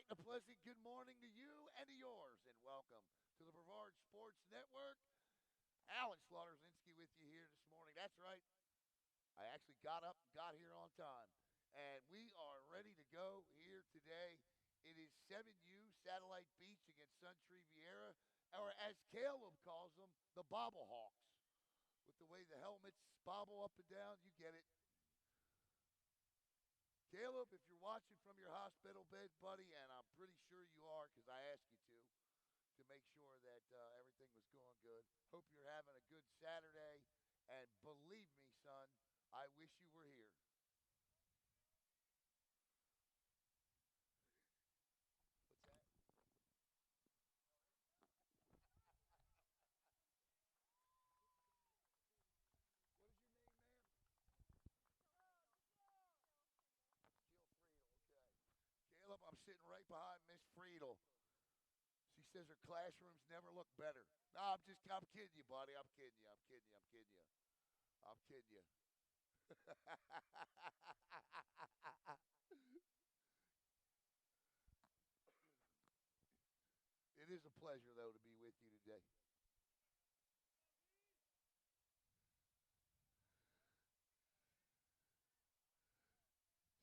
right, and a pleasant good morning to you and to yours, and welcome to the Brevard Sports Network. Alan Slaughterzinski with you here this morning. That's right, I actually got up and got here on time, and we are ready to go here today. It is 7U Satellite Beach against Suntree Viera, or as Caleb calls them, the Bobble Hawks. With the way the helmets bobble up and down, you get it. Caleb, if you're watching from your hospital bed, buddy, and I'm pretty sure you are because I asked you to make sure that everything was going good. Hope you're having a good Saturday. And believe me, son, I wish you were here. What's that? What is your name, ma'am? Jill Friedel, okay. Caleb, I'm sitting right behind Miss Friedel. She says her classrooms never look better. No, I'm kidding you, buddy. I'm kidding you. I'm kidding you. I'm kidding you. I'm kidding you. It is a pleasure, though, to be with you today.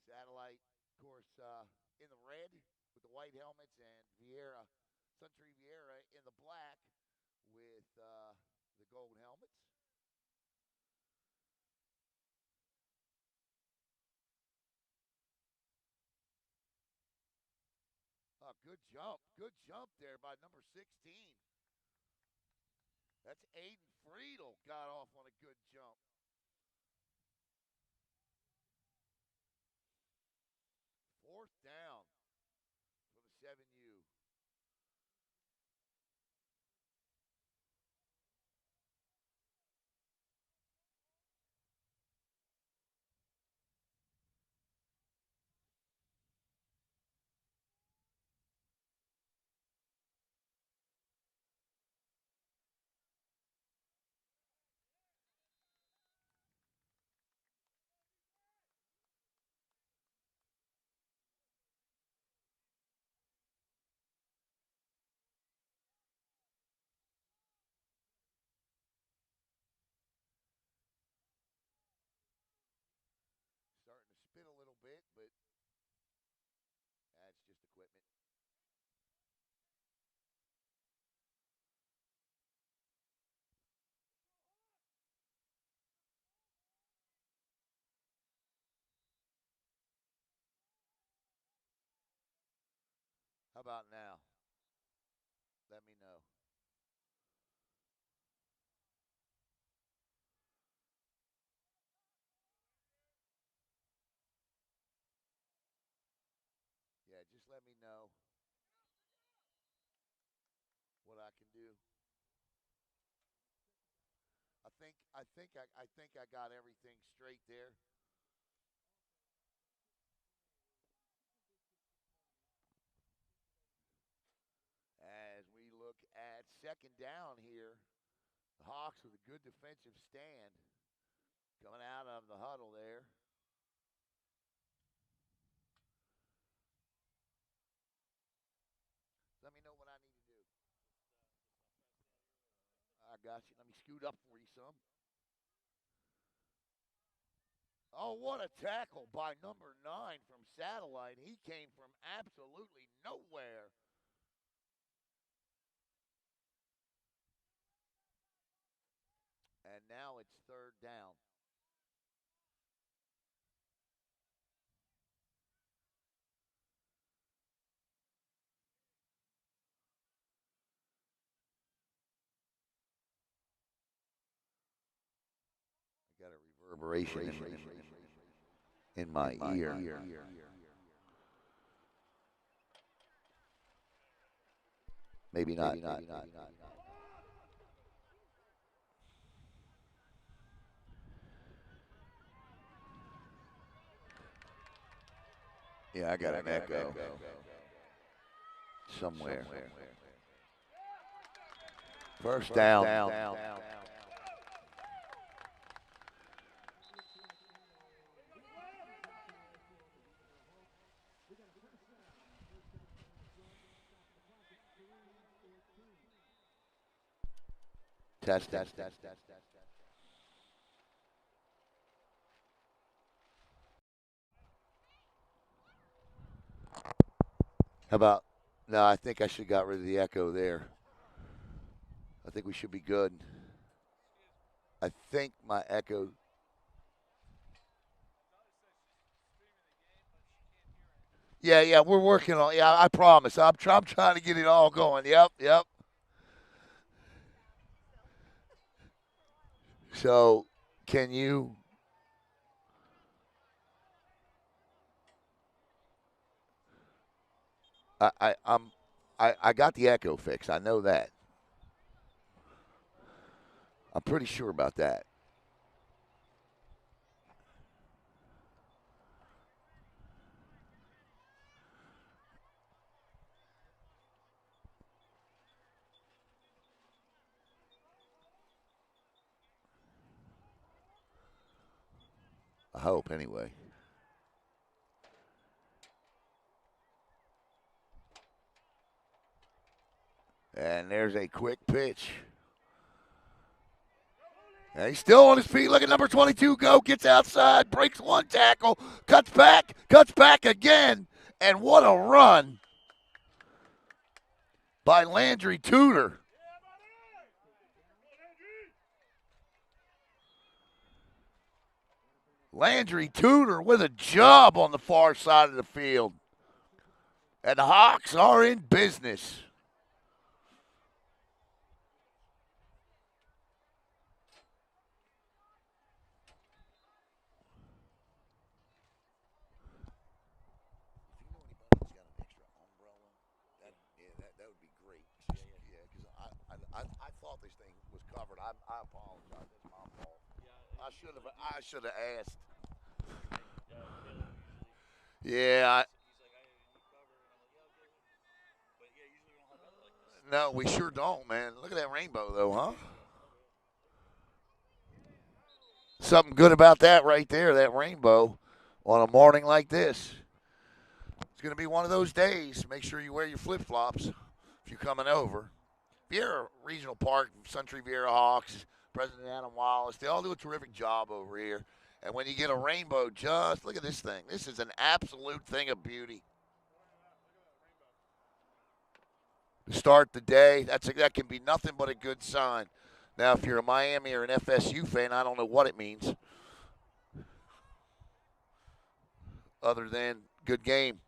Satellite, of course, in the red with the white helmets, and Viera, Suntree Viera in the black with the gold helmets. Good jump. Good jump there by number 16. That's Aiden Friedel got off on a good jump. Fourth down for the 7U. Starting to spin a little bit, but that's just equipment. How about now? Let me know. Yeah, just let me know what I can do. I think I got everything straight there. As we look at second down here, the Hawks with a good defensive stand coming out of the huddle there. Let me know what I need to do. I got you. Let me scoot up for you some. Oh, what a tackle by number 9 from Satellite. He came from absolutely nowhere. And now it's third down. I got a reverberation in my ear. Maybe not. Yeah, I got an echo somewhere. First down. Testing. How about? No, I think I should have got rid of the echo there. I think we should be good. I think my echo. Yeah, we're working on. Yeah, I promise. I'm trying to get it all going. Yep. So, can you? I got the echo fixed. I know that. I'm pretty sure about that. I hope anyway. And there's a quick pitch. And he's still on his feet. Look at number 22 go. Gets outside, breaks one tackle, cuts back again. And what a run by Landry Tudor. Landry Tudor with a job on the far side of the field. And the Hawks are in business. That would be great. Yeah, because I thought this thing was covered. I apologize. That's my fault. I should have asked. Yeah. No, we sure don't, man. Look at that rainbow, though, huh? Something good about that right there, that rainbow, on a morning like this. It's going to be one of those days. Make sure you wear your flip flops if you're coming over. Viera Regional Park, Suntree Viera Hawks, President Adam Wallace, they all do a terrific job over here. And when you get a rainbow, just look at this thing. This is an absolute thing of beauty. To start the day, that can be nothing but a good sign. Now, if you're a Miami or an FSU fan, I don't know what it means, other than good game.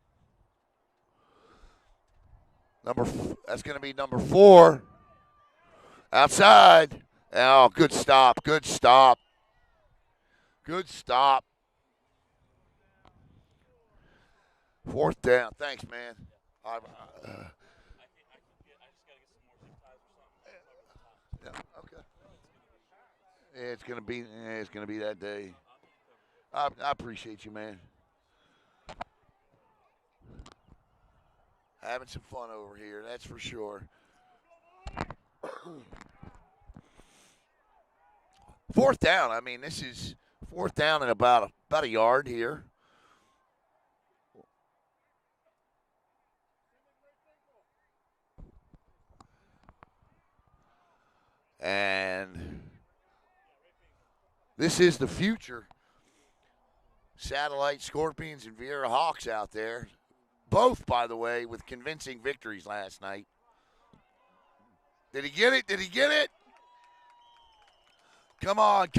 That's going to be number 4. Outside. Oh, good stop. Good stop. Fourth down. Thanks, man. Yeah, okay. Yeah, it's gonna be that day. I appreciate you, man. Having some fun over here, that's for sure. Fourth down. I mean, this is fourth down and about a yard here. And this is the future. Satellite Scorpions and Viera Hawks out there. Both, by the way, with convincing victories last night. Did he get it? Come on.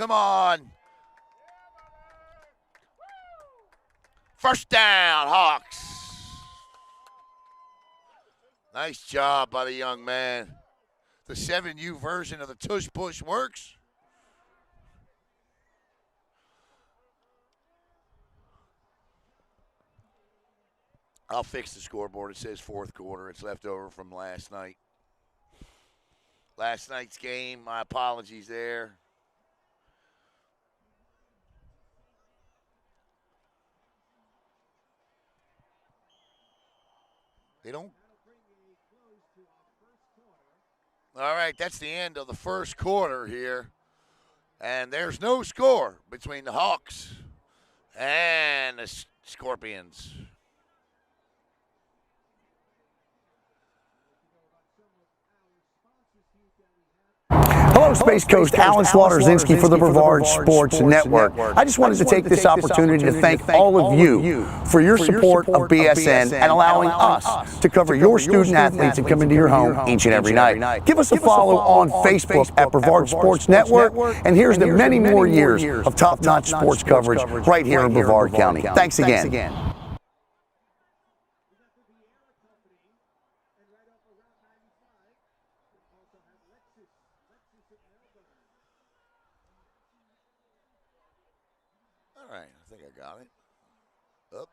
First down, Hawks. Nice job by the young man. The 7U version of the tush push works. I'll fix the scoreboard. It says fourth quarter. It's left over from last night. Last night's game. My apologies there. They don't. All right, that's the end of the first quarter here. And there's no score between the Hawks and the Scorpions. Hello, Space Coast Alan Slaughterzinski for the Brevard Sports Network. I just wanted to take this opportunity to thank all of you for your support of BSN and allowing us to cover your student athletes and come into your home each and every night. Give us a follow on Facebook at Brevard Sports Network, and here's to many more years of top-notch sports coverage right here in Brevard County. Thanks again. All right, I think I got it. Oh,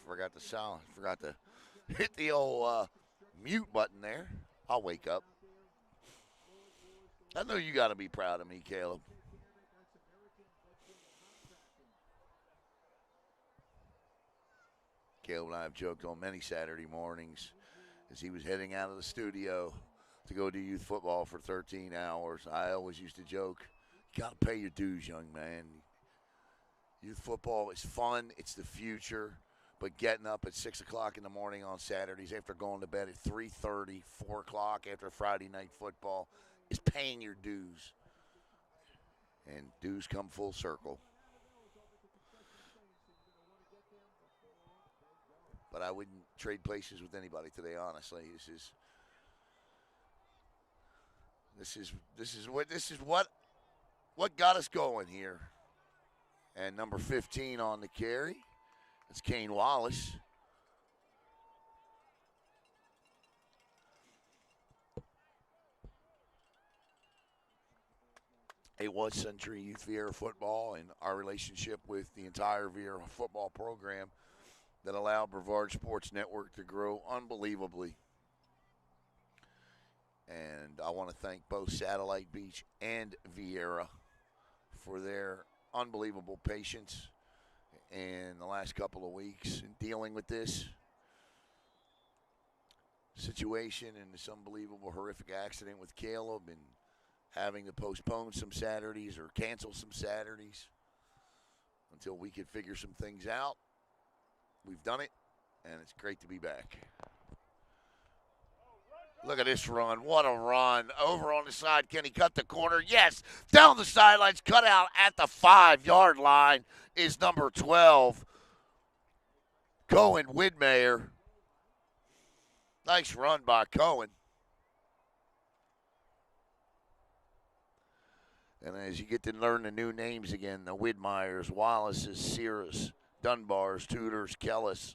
forgot the sound. Forgot to hit the old mute button there. I'll wake up. I know you got to be proud of me, Caleb. Caleb and I have joked on many Saturday mornings as he was heading out of the studio to go do youth football for 13 hours. I always used to joke, you got to pay your dues, young man. Youth football is fun. It's the future. But getting up at 6 o'clock in the morning on Saturdays after going to bed at 3:30, 4 o'clock after Friday night football is paying your dues. And dues come full circle. But I wouldn't trade places with anybody today, honestly. This is what got us going here. And number 15 on the carry, it's Kane Wallace. It was Suntree Youth Viera football and our relationship with the entire Viera football program that allowed Brevard Sports Network to grow unbelievably. And I want to thank both Satellite Beach and Viera for their unbelievable patience in the last couple of weeks in dealing with this situation and this unbelievable, horrific accident with Caleb and having to postpone some Saturdays or cancel some Saturdays until we could figure some things out. We've done it, and it's great to be back. Look at this run. What a run. Over on the side. Can he cut the corner? Yes. Down the sidelines. Cut out at the 5-yard line is number 12, Cohen Widmeyer. Nice run by Cohen. And as you get to learn the new names again, the Widmeyers, Wallaces, Sears, Dunbars, Tudors, Kellis,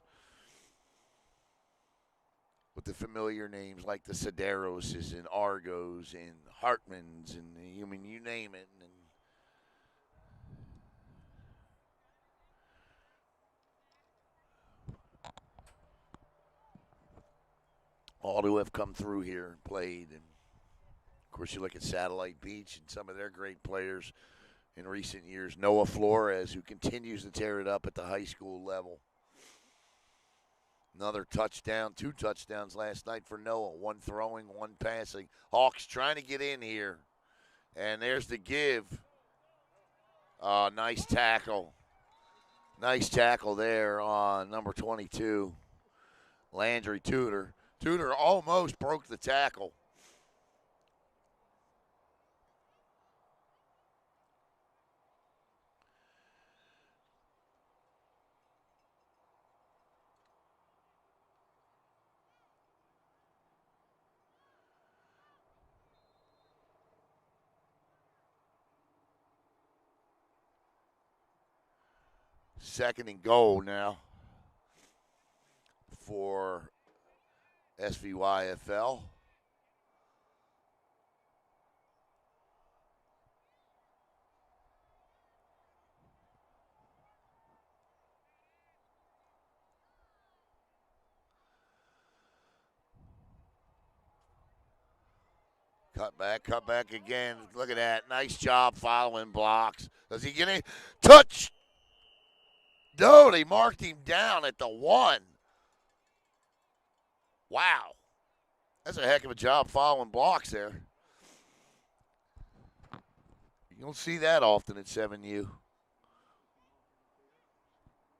with the familiar names like the Sederoses and Argos and Hartmans and, I mean, you name it. And all who have come through here and played. And, of course, you look at Satellite Beach and some of their great players in recent years. Noah Flores, who continues to tear it up at the high school level. Another touchdown, 2 touchdowns last night for Noah. 1 throwing, 1 passing. Hawks trying to get in here. And there's the give. Nice tackle. Nice tackle there on number 22, Landry Tudor. Tudor almost broke the tackle. Second and goal now for SVYFL. Cut back again. Look at that. Nice job following blocks. Does he get it? Touch! No, they marked him down at the 1. Wow. That's a heck of a job following blocks there. You don't see that often at 7U.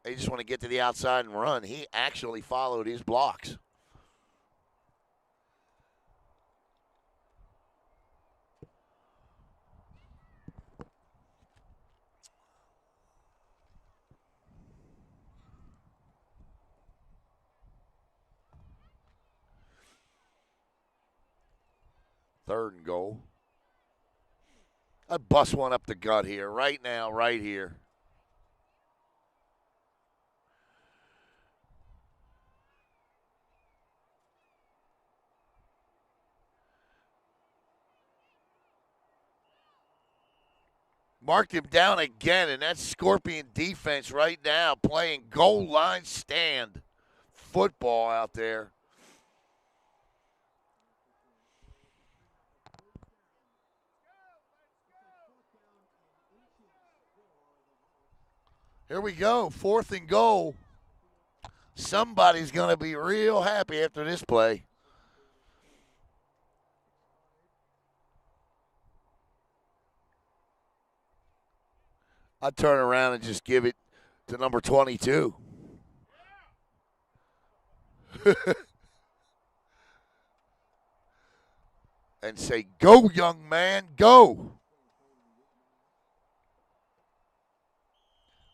They just want to get to the outside and run. He actually followed his blocks. Third and goal. I'd bust one up the gut here, right now, right here. Marked him down again, and that's Scorpion defense right now playing goal line stand football out there. Here we go, 4th and goal. Somebody's going to be real happy after this play. I'd turn around and just give it to number 22. And say, go, young man, go.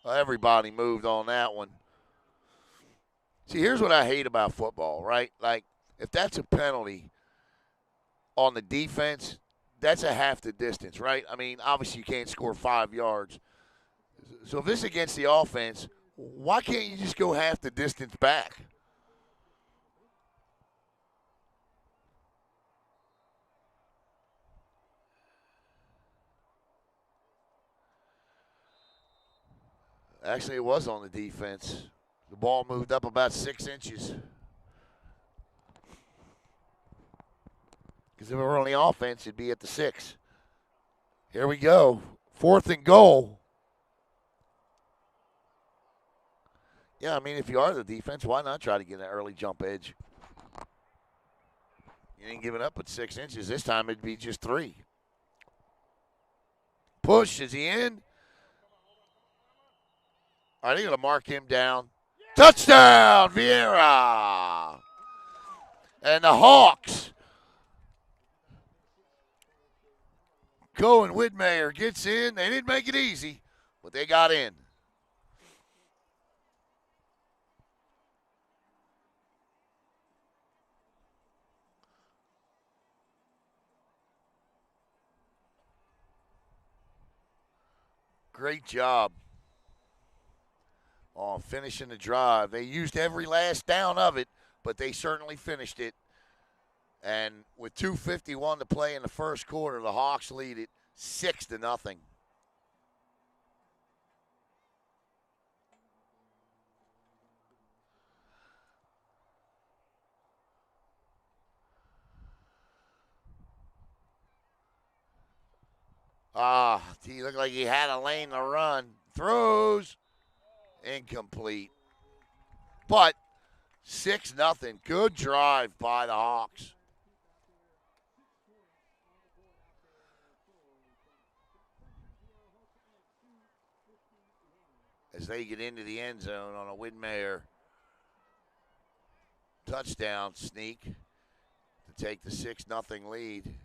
Well, everybody moved on that one. See, here's what I hate about football, right? Like, if that's a penalty on the defense, that's a half the distance, right? I mean, obviously you can't score 5 yards. So if this is against the offense, why can't you just go half the distance back? Actually, it was on the defense. The ball moved up about 6 inches. Because if it were on the offense, it'd be at the 6. Here we go. 4th and goal. Yeah, I mean, if you are the defense, why not try to get an early jump edge? You didn't give it up at 6 inches. This time it'd be just 3. Push. Is he in? Are they going to mark him down? Touchdown, Viera. And the Hawks. Cohen Whitmire gets in. They didn't make it easy, but they got in. Great job on finishing the drive. They used every last down of it, but they certainly finished it. And with 2:51 to play in the first quarter, the Hawks lead it 6-0. He looked like he had a lane to run. Throws. Incomplete. But 6-0. Good drive by the Hawks. As they get into the end zone on a Whitmire touchdown sneak to take the 6-0 lead.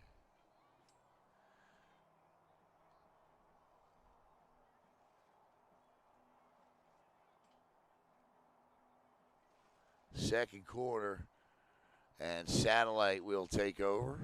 Second quarter, and Satellite will take over.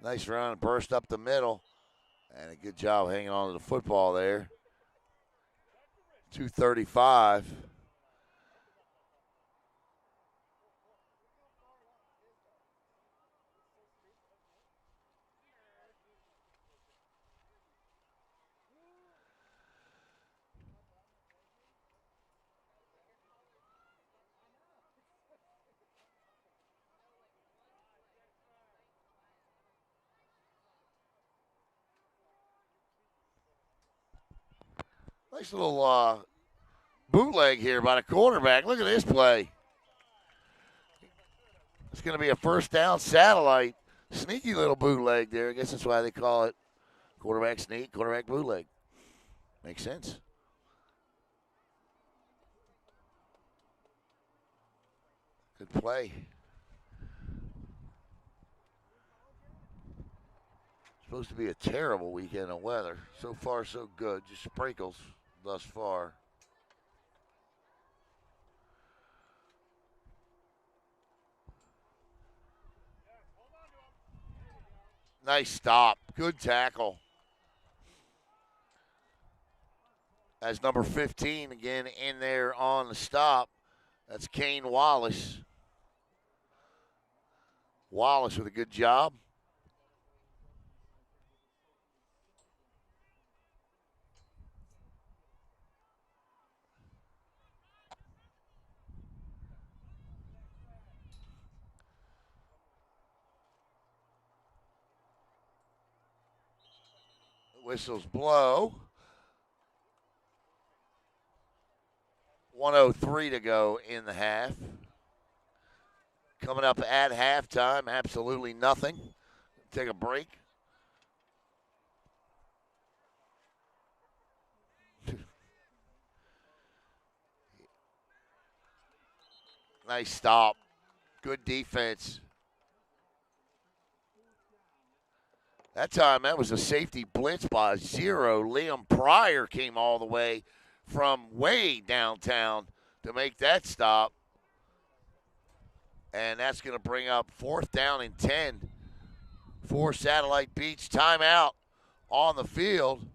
Nice run, burst up the middle, and a good job hanging on to the football there. 2:35. Nice little bootleg here by the quarterback. Look at this play. It's going to be a first down satellite. Sneaky little bootleg there. I guess that's why they call it quarterback sneak, quarterback bootleg. Makes sense. Good play. Supposed to be a terrible weekend of weather. So far, so good. Just sprinkles thus far. Nice stop. Good tackle. As number 15 again in there on the stop. That's Kane Wallace. Wallace with a good job. Whistles blow. 1:03 to go in the half. Coming up at halftime, absolutely nothing. Take a break. Nice stop. Good defense. That time, that was a safety blitz by 0. Liam Pryor came all the way from way downtown to make that stop. And that's going to bring up 4th down and 10 for Satellite Beach. Timeout on the field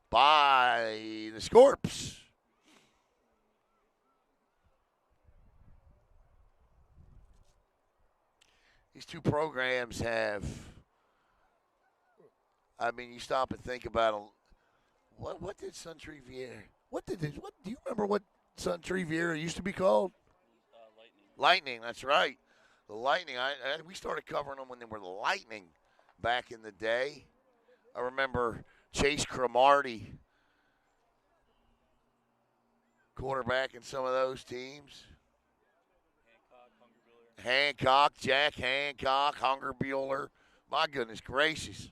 by the Scorps. These two programs have, I mean, you stop and think about them. What did Suntree Viera? What do you remember what Suntree Viera used to be called? Lightning. That's right. The Lightning. We started covering them when they were the Lightning back in the day. I remember Chase Cromartie, quarterback in some of those teams. Hancock, Jack Hancock, Hungerbuehler. My goodness gracious.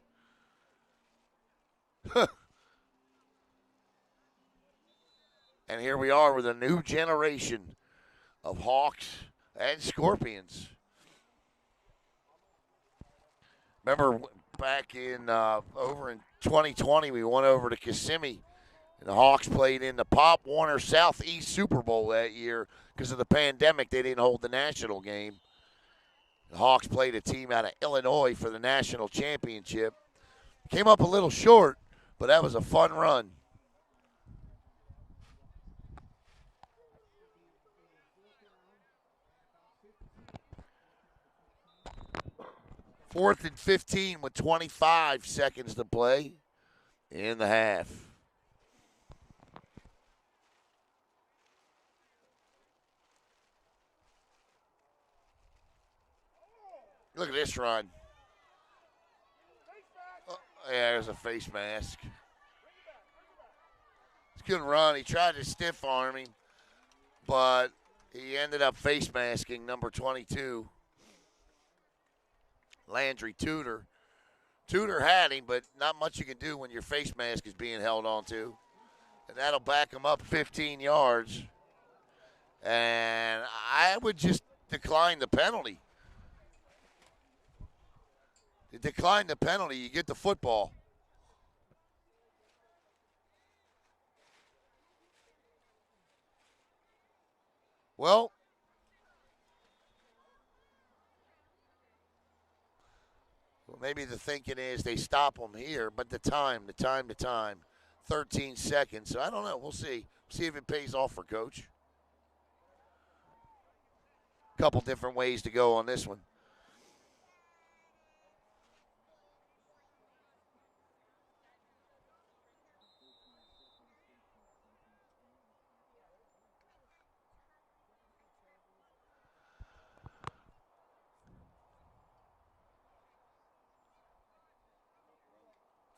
And here we are with a new generation of Hawks and Scorpions. Remember back in over in 2020, we went over to Kissimmee, and the Hawks played in the Pop Warner Southeast Super Bowl that year. Because of the pandemic, they didn't hold the national game. The Hawks played a team out of Illinois for the national championship. Came up a little short, but that was a fun run. Fourth and 15 with 25 seconds to play in the half. Look at this run. Oh, yeah, there's a face mask. It's a good run. He tried to stiff arm him, but he ended up face masking number 22. Landry Tudor. Tudor had him, but not much you can do when your face mask is being held onto. And that'll back him up 15 yards. And I would just decline the penalty. You decline the penalty, you get the football. Well, maybe the thinking is they stop them here, but the time. 13 seconds. So I don't know. We'll see. See if it pays off for Coach. Couple different ways to go on this one.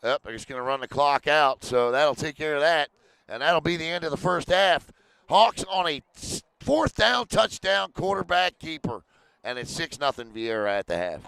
Yep, they're just going to run the clock out, so that'll take care of that. And that'll be the end of the first half. Hawks on a fourth down touchdown quarterback keeper. And it's 6-0 Viera at the half.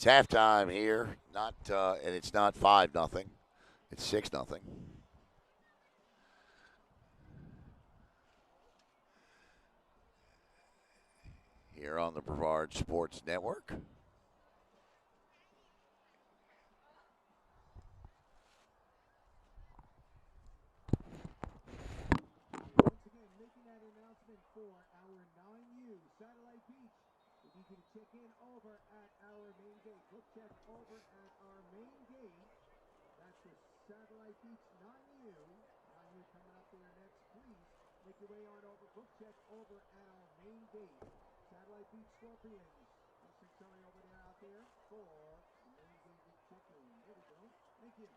It's halftime here, and it's not 5-0. It's 6-0. Here on the Brevard Sports Network. Once again, making that announcement for our 9U Satellite Beach. We need you to check in over at our main gate. Book check over at our main gate. That's the Satellite Beach 9U. 9U coming up there next. Please make your way on over. Book check over at our main gate. Satellite Beach Scorpions. Listen, sorry over there out there for main gate check-in. There we go. Thank you.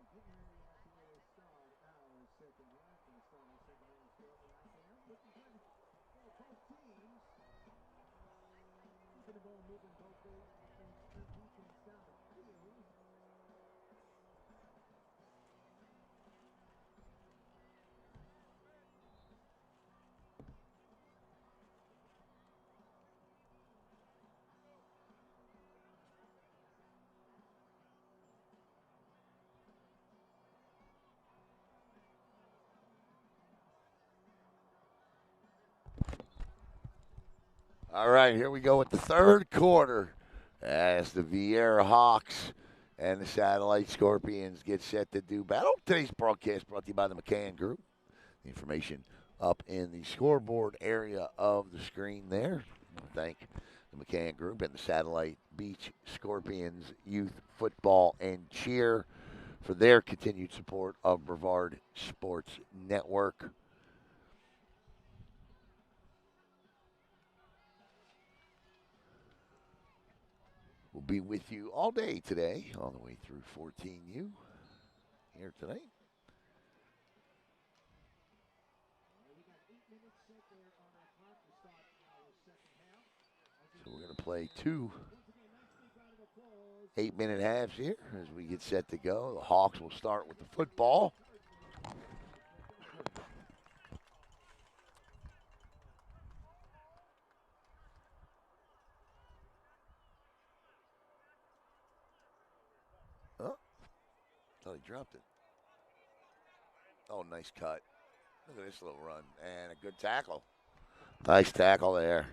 Getting ready out here to start our second half. Going to start our second half shortly out there. Looking good for both teams. Keeping the ball moving both ways. Offense and defense down the field. All right, here we go with the third quarter as the Viera Hawks and the Satellite Scorpions get set to do battle. Today's broadcast brought to you by the McCann Group. The information up in the scoreboard area of the screen there. Thank the McCann Group and the Satellite Beach Scorpions Youth Football and Cheer for their continued support of Brevard Sports Network. We'll be with you all day today, all the way through 14U here tonight. We got 8 minutes set there on our clock to start our second half. So we're going to play two Once again, nice big round of applause. 8-minute halves here as we get set to go. The Hawks will start with the football. thought he dropped it. Oh, nice cut. Look at this little run. And a good tackle. Nice tackle there.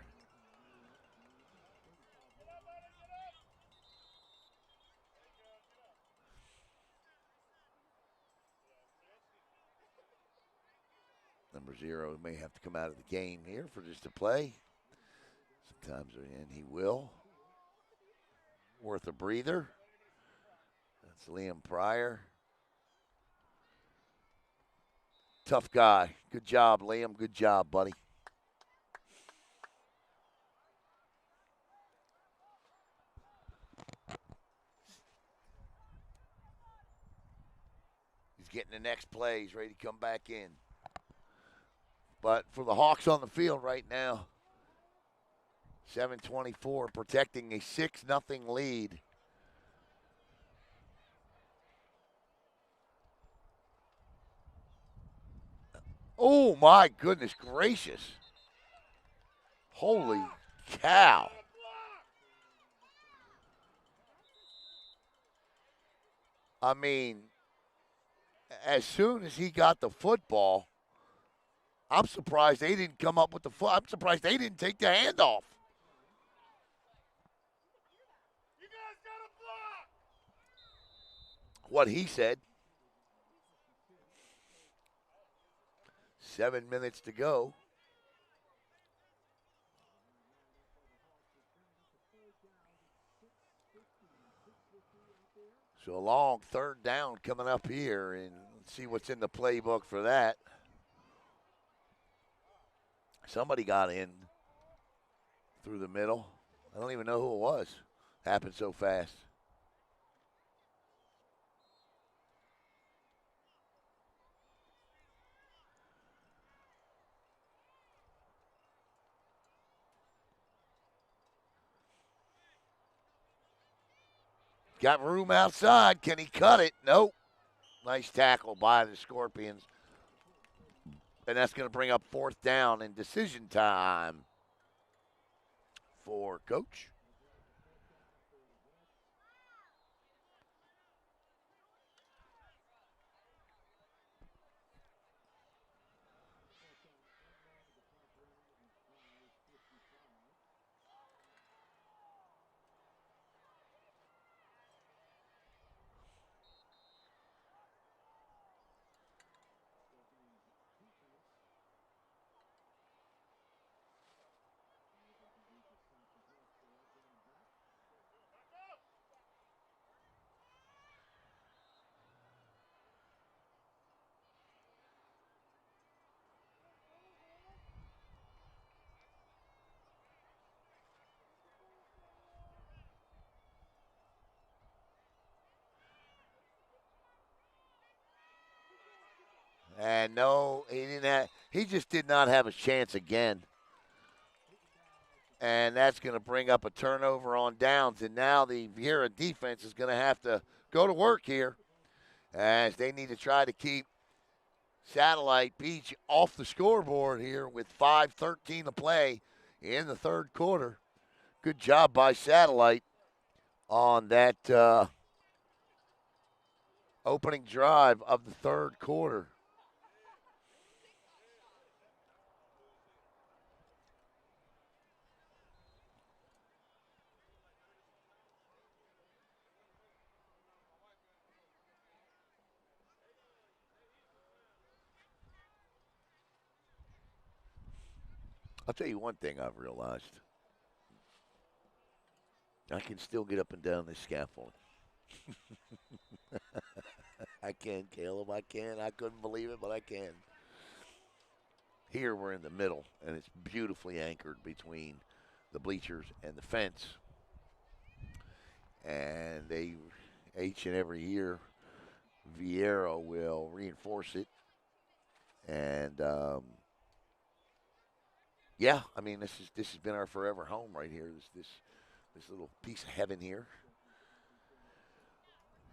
Number 0 may have to come out of the game here for just a play. Sometimes, and he will. Worth a breather. That's Liam Pryor. Tough guy. Good job, Liam. Good job, buddy. He's getting the next play. He's ready to come back in. But for the Hawks on the field right now, 7:24, protecting a 6-0 lead. Oh, my goodness gracious. Holy cow. I mean, as soon as he got the football, I'm surprised they didn't come up with the foot. I'm surprised they didn't take the handoff. What he said. 7 minutes to go. So a long third down coming up here, and let's see what's in the playbook for that. Somebody got in through the middle. I don't even know who it was. Happened so fast. Got room outside. Can he cut it? Nope. Nice tackle by the Scorpions. And that's going to bring up 4th down and decision time for Coach. And no, he didn't have, he just did not have a chance again. And that's going to bring up a turnover on downs. And now the Viera defense is going to have to go to work here as they need to try to keep Satellite Beach off the scoreboard here with 5:13 to play in the third quarter. Good job by Satellite on that opening drive of the third quarter. I'll tell you one thing I've realized. I can still get up and down this scaffold. I can, Caleb. I can. I couldn't believe it, but I can. Here we're in the middle, and it's beautifully anchored between the bleachers and the fence. And they, each and every year, Viera will reinforce it. And yeah, I mean this has been our forever home right here. This little piece of heaven here.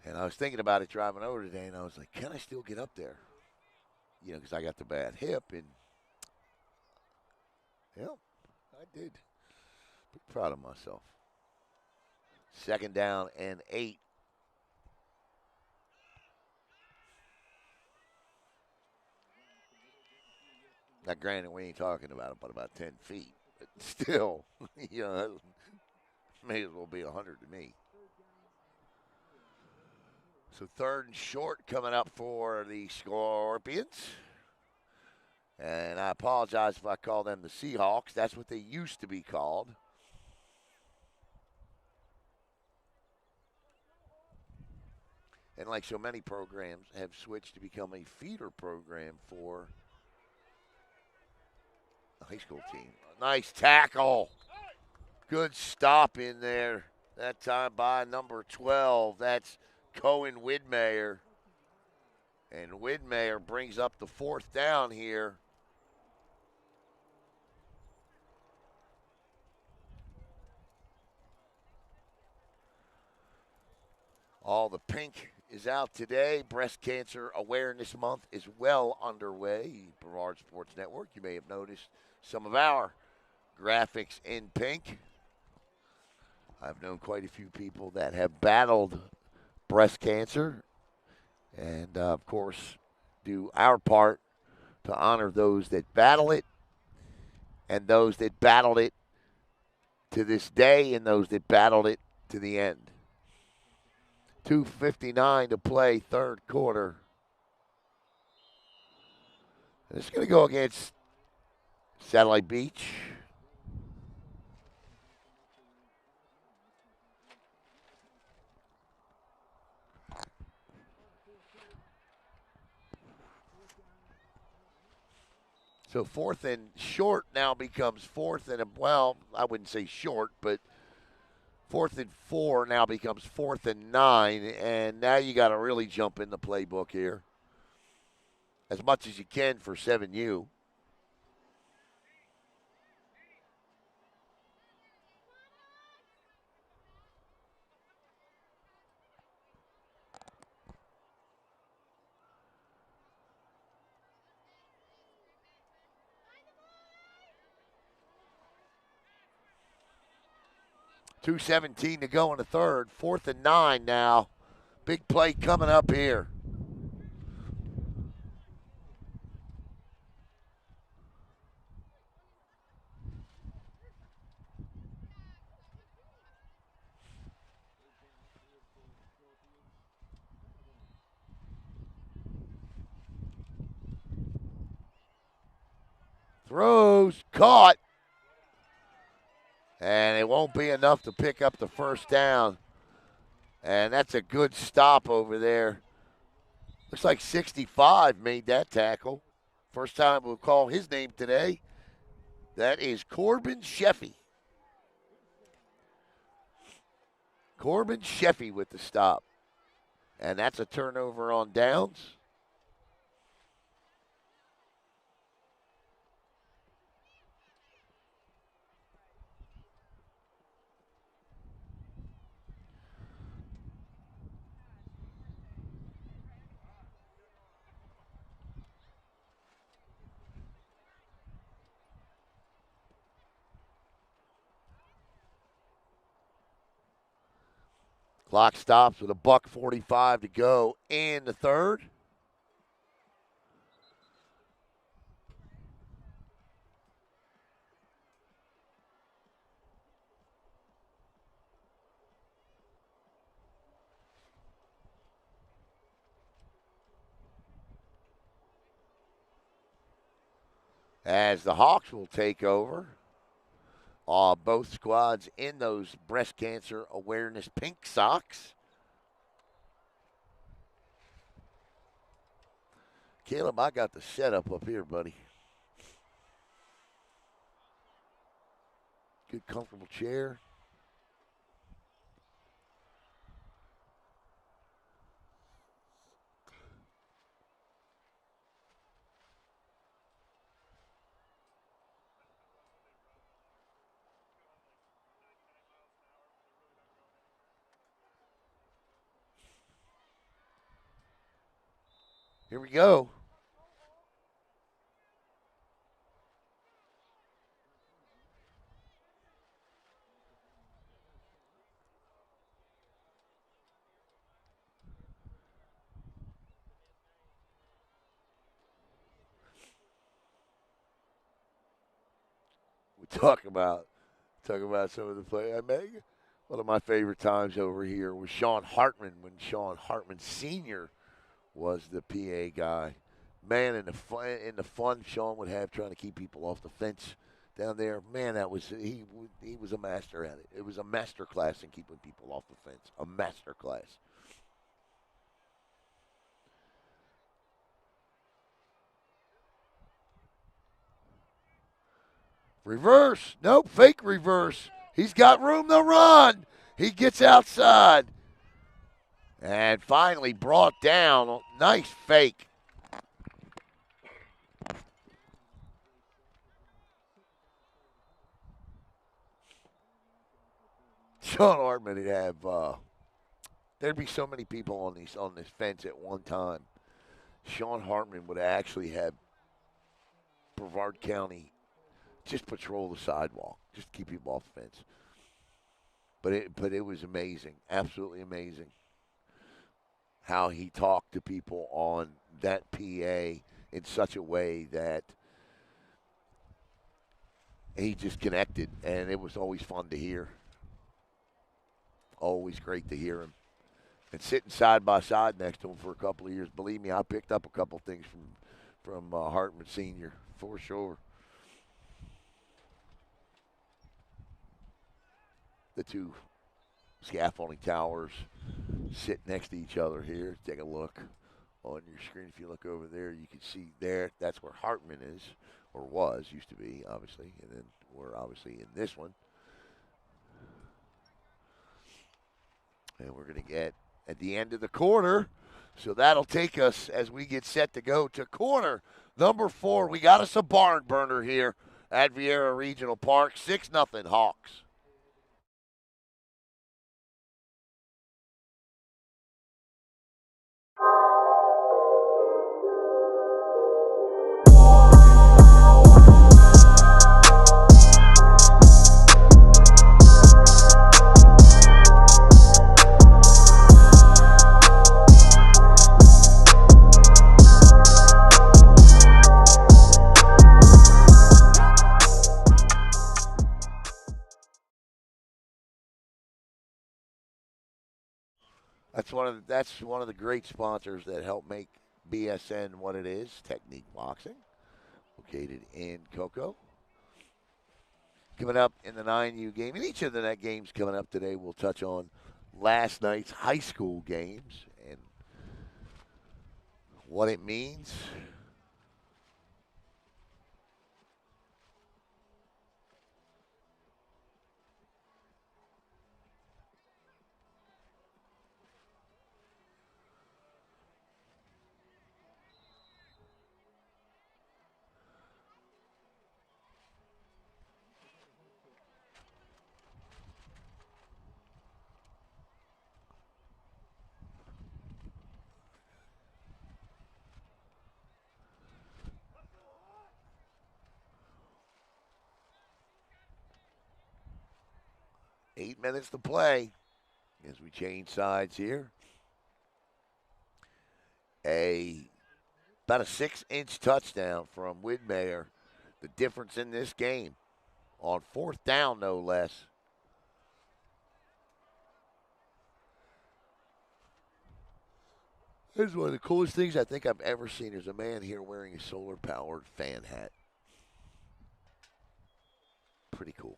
And I was thinking about it driving over today, and I was like, can I still get up there? You know, because I got the bad hip, and yeah, I did. Pretty proud of myself. 2nd down and 8. Now, granted, we ain't talking about about 10 feet, but still, that may as well be 100 to me. So 3rd and short coming up for the Scorpions. And I apologize if I call them the Seahawks. That's what they used to be called. And like so many programs, have switched to become a feeder program for the high school team. Nice tackle. Good stop in there. That time by number 12. That's Cohen Widmeyer. And Widmeyer brings up the 4th down here. All the pink is out today. Breast Cancer Awareness Month is well underway. Brevard Sports Network. You may have noticed some of our graphics in pink. I've known quite a few people that have battled breast cancer. And, of course, do our part to honor those that battle it and those that battled it to this day and those that battled it to the end. 2:59 to play, 3rd quarter. And it's going to go against Satellite Beach. So 4th and short now becomes 4th and, well, I wouldn't say short, but 4th and 4 now becomes 4th and 9. And now you got to really jump in the playbook here as much as you can for 7U. .217 to go in the 3rd. 4th and 9 now. Big play coming up here. Throws, caught. And it won't be enough to pick up the 1st down. And that's a good stop over there. Looks like 65 made that tackle. First time we'll call his name today. That is Corbin Sheffy. Corbin Sheffy with the stop. And that's a turnover on downs. Clock stops with $1:45 to go in the 3rd. As the Hawks will take over. Both squads in those breast cancer awareness pink socks. Caleb, I got the setup up here, buddy. Good, comfortable chair. Here we go. talk about some of the play I made. One of my favorite times over here was Sean Hartman when Sean Hartman Sr. was the PA guy. Man, in the fun Sean would have trying to keep people off the fence down there. Man, that was he was a master at it. It was a master class in keeping people off the fence. A master class. Reverse. Nope, fake reverse. He's got room to run. He gets outside. And finally brought down. Nice fake. Sean Hartman would have there'd be so many people on this fence at one time. Sean Hartman would actually have Brevard County just patrol the sidewalk, just keep people off the fence. But it was amazing, absolutely amazing how he talked to people on that PA in such a way that he just connected, and it was always fun to hear. Always great to hear him. And sitting side by side next to him for a couple of years, believe me, I picked up a couple of things from Hartman Sr. for sure. The two scaffolding towers sit next to each other here. Take a look on your screen. If you look over there, you can see there. That's where Hartman is, or was, used to be, obviously. And then we're obviously in this one. And we're going to get at the end of the quarter. So that'll take us as we get set to go to quarter number 4. We got us a barn burner here at Viera Regional Park. 6-0 Hawks. That's one of the great sponsors that help make BSN what it is. Technique Boxing, located in Cocoa. Coming up in the 9U game, and each of the net games coming up today, we'll touch on last night's high school games and what it means. Eight minutes to play as we change sides here. About a 6-inch touchdown from Widmeyer. The difference in this game on 4th down, no less. This is one of the coolest things I think I've ever seen. There's a man here wearing a solar-powered fan hat. Pretty cool.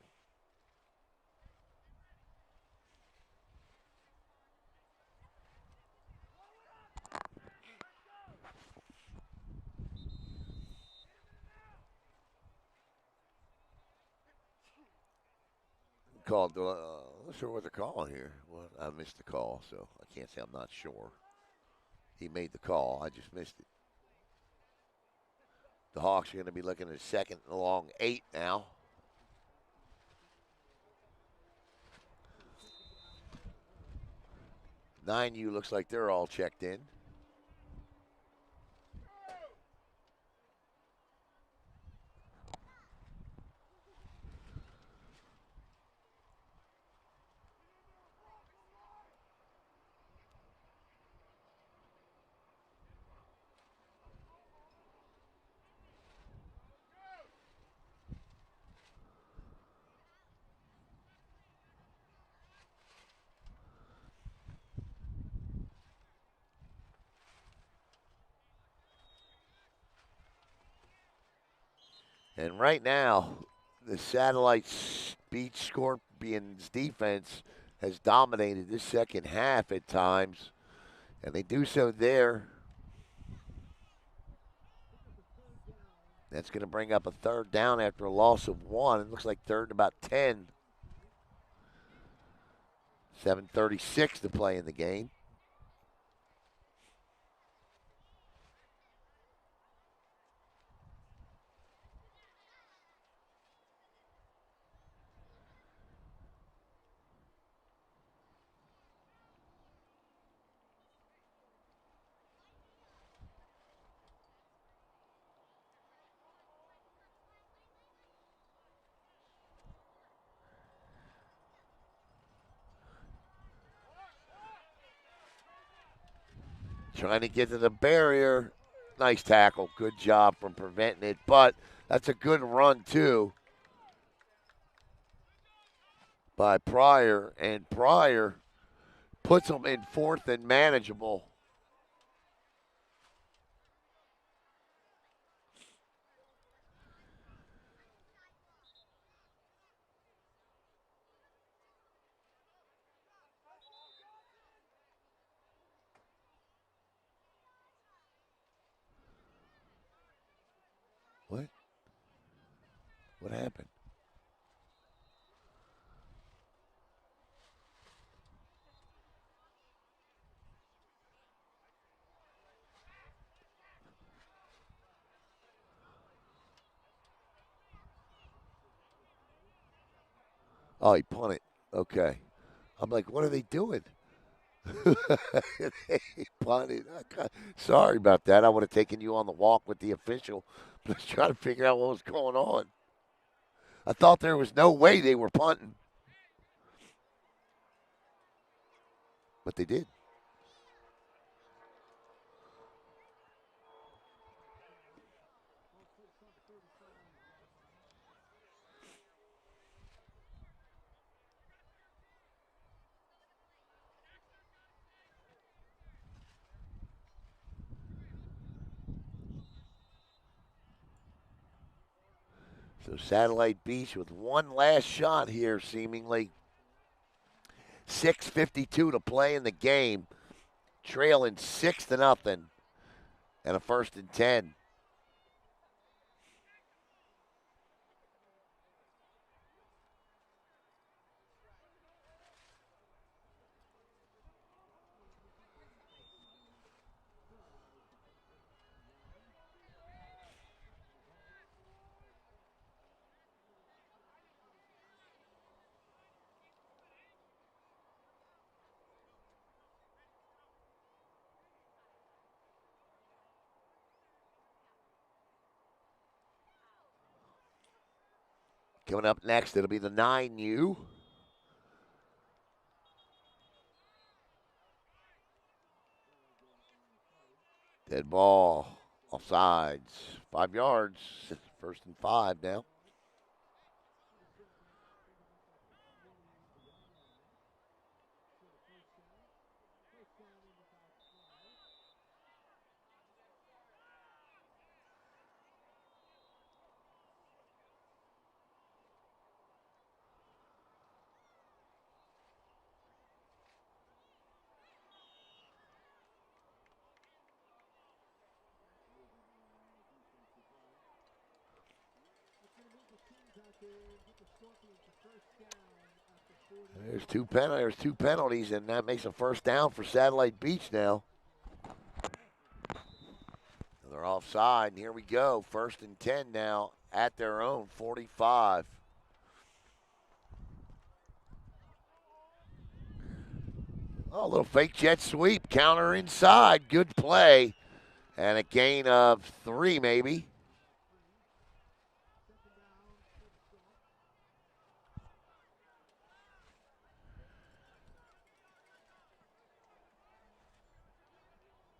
Called. I'm not sure what they're calling here. Well, I missed the call, so I can't say I'm not sure. He made the call. I just missed it. The Hawks are going to be looking at 2nd and long 8 now. Nine U looks like they're all checked in. And right now, the Satellite Beach Scorpions defense has dominated this second half at times, and they do so there. That's going to bring up a third down after a loss of 1. It looks like third and about 10. 7:36 to play in the game. Trying to get to the barrier. Nice tackle. Good job from preventing it. But that's a good run, too, by Pryor. And Pryor puts them in fourth and manageable. What? What happened? Oh, he punted. Okay. I'm like, what are they doing? They punted. Sorry about that. I would have taken you on the walk with the official. But I was trying to figure out what was going on. I thought there was no way they were punting, but they did. So Satellite Beach with one last shot here, seemingly. 6:52 to play in the game, trailing 6-0, and a 1st and 10. Coming up next, it'll be the 9U. Dead ball, offsides, 5 yards, 1st and 5 now. There's two penalties, and that makes a 1st down for Satellite Beach now. They're offside, and here we go. 1st and 10 now at their own 45. Oh, a little fake jet sweep, counter inside, good play, and a gain of 3 maybe.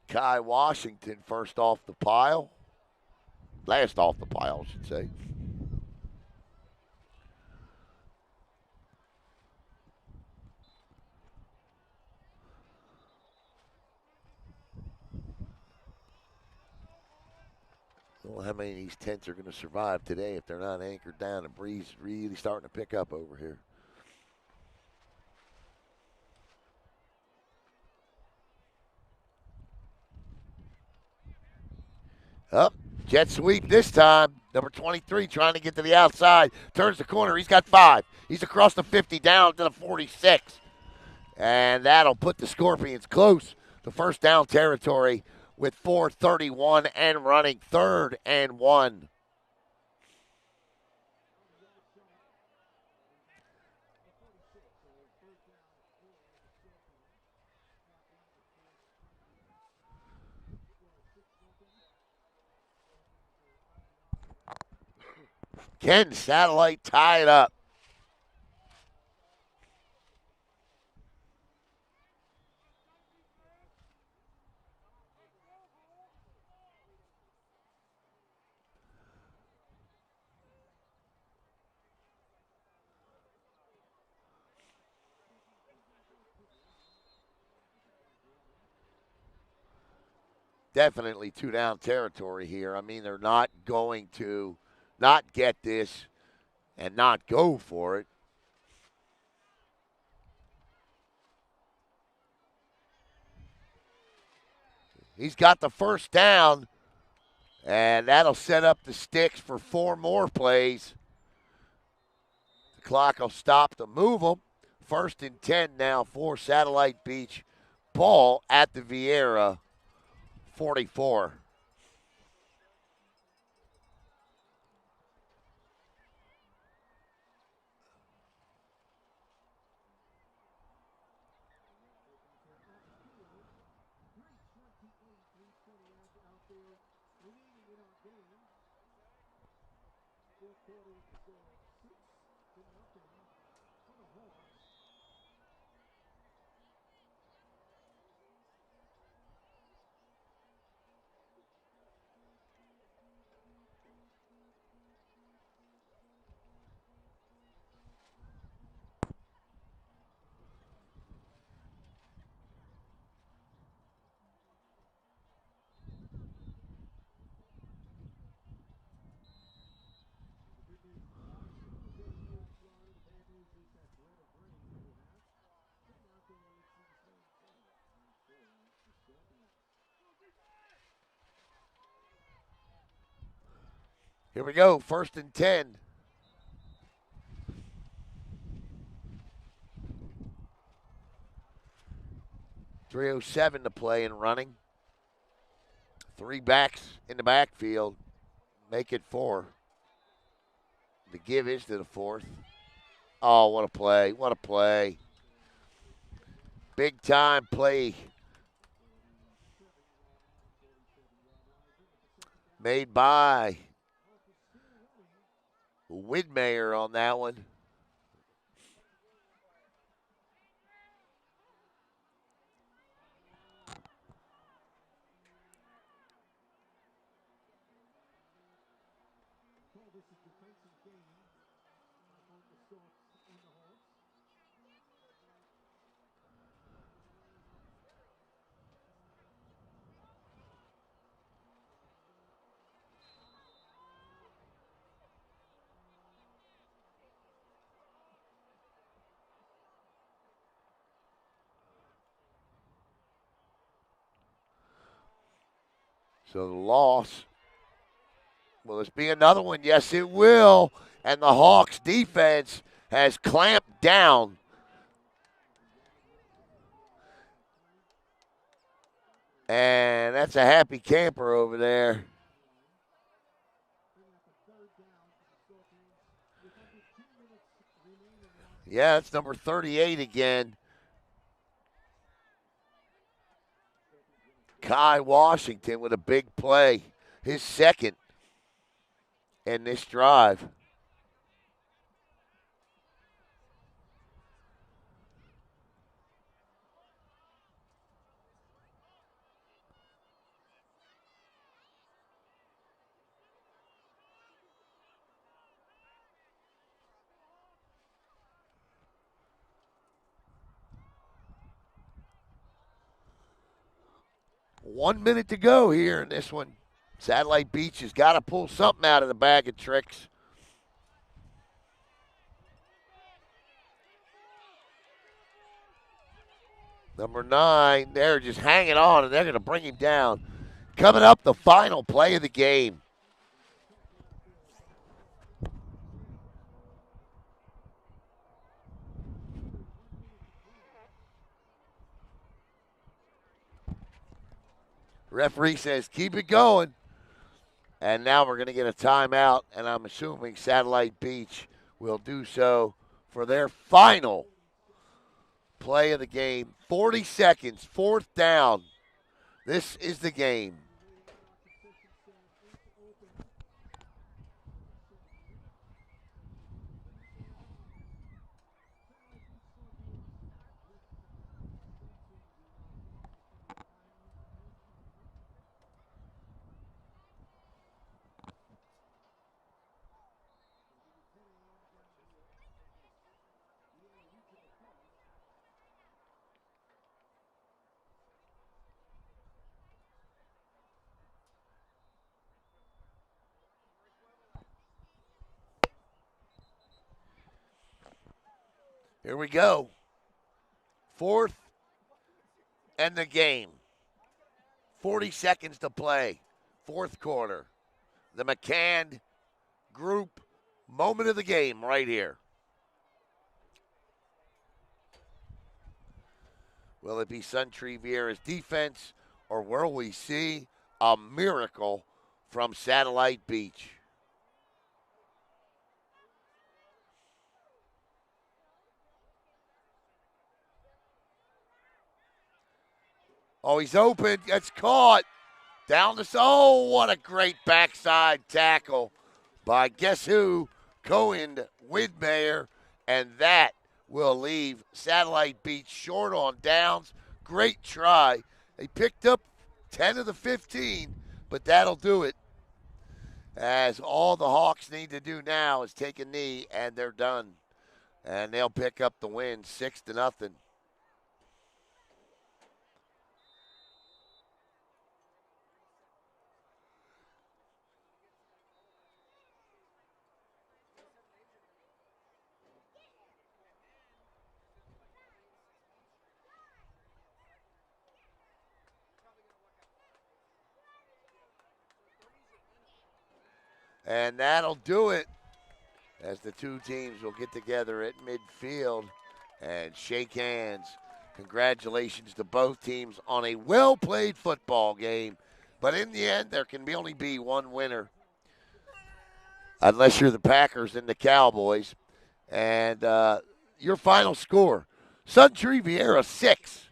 Kai Washington first off the pile. Last off the pile, I should say. Well, how many of these tents are going to survive today if they're not anchored down? The breeze is really starting to pick up over here. Up, jet sweep this time. Number 23 trying to get to the outside. Turns the corner. He's got 5. He's across the 50 down to the 46. And that'll put the Scorpions close to first down territory with 4:31 and running. 3rd and 1. Can Satellite tie it up? Definitely 2-down territory here. I mean, they're not going to not get this and not go for it. He's got the first down, and that'll set up the sticks for 4 more plays. The clock will stop to move them. 1st and 10 now for Satellite Beach. Ball at the Viera 44. Here we go, 1st and 10. .307 to play and running. 3 backs in the backfield. Make it 4. The give is to the 4th. Oh, what a play. What a play. Big time play made by Widmeyer on that one. So the loss. Will this be another one? Yes, it will. And the Hawks defense has clamped down. And that's a happy camper over there. Yeah, that's number 38 again. Kai Washington with a big play. His 2nd in this drive. One minute to go here in this one. Satellite Beach has got to pull something out of the bag of tricks. Number 9, they're just hanging on, and they're going to bring him down. Coming up, the final play of the game. Referee says, keep it going. And now we're going to get a timeout, and I'm assuming Satellite Beach will do so for their final play of the game. 40 seconds, 4th down. This is the game. Here we go. 4th and the game. 40 seconds to play. 4th quarter. The McCann Group moment of the game right here. Will it be Suntree Viera's defense, or will we see a miracle from Satellite Beach? Oh, he's open. Gets caught. Down the. Oh, what a great backside tackle by guess who? Cohen Widmeyer. And that will leave Satellite Beach short on downs. Great try. They picked up 10 of the 15, but that'll do it. As all the Hawks need to do now is take a knee, and they're done. And they'll pick up the win 6-0. And that'll do it as the two teams will get together at midfield and shake hands. Congratulations to both teams on a well-played football game. But in the end, there can only be one winner, unless you're the Packers and the Cowboys. And your final score, Suntree Viera 6,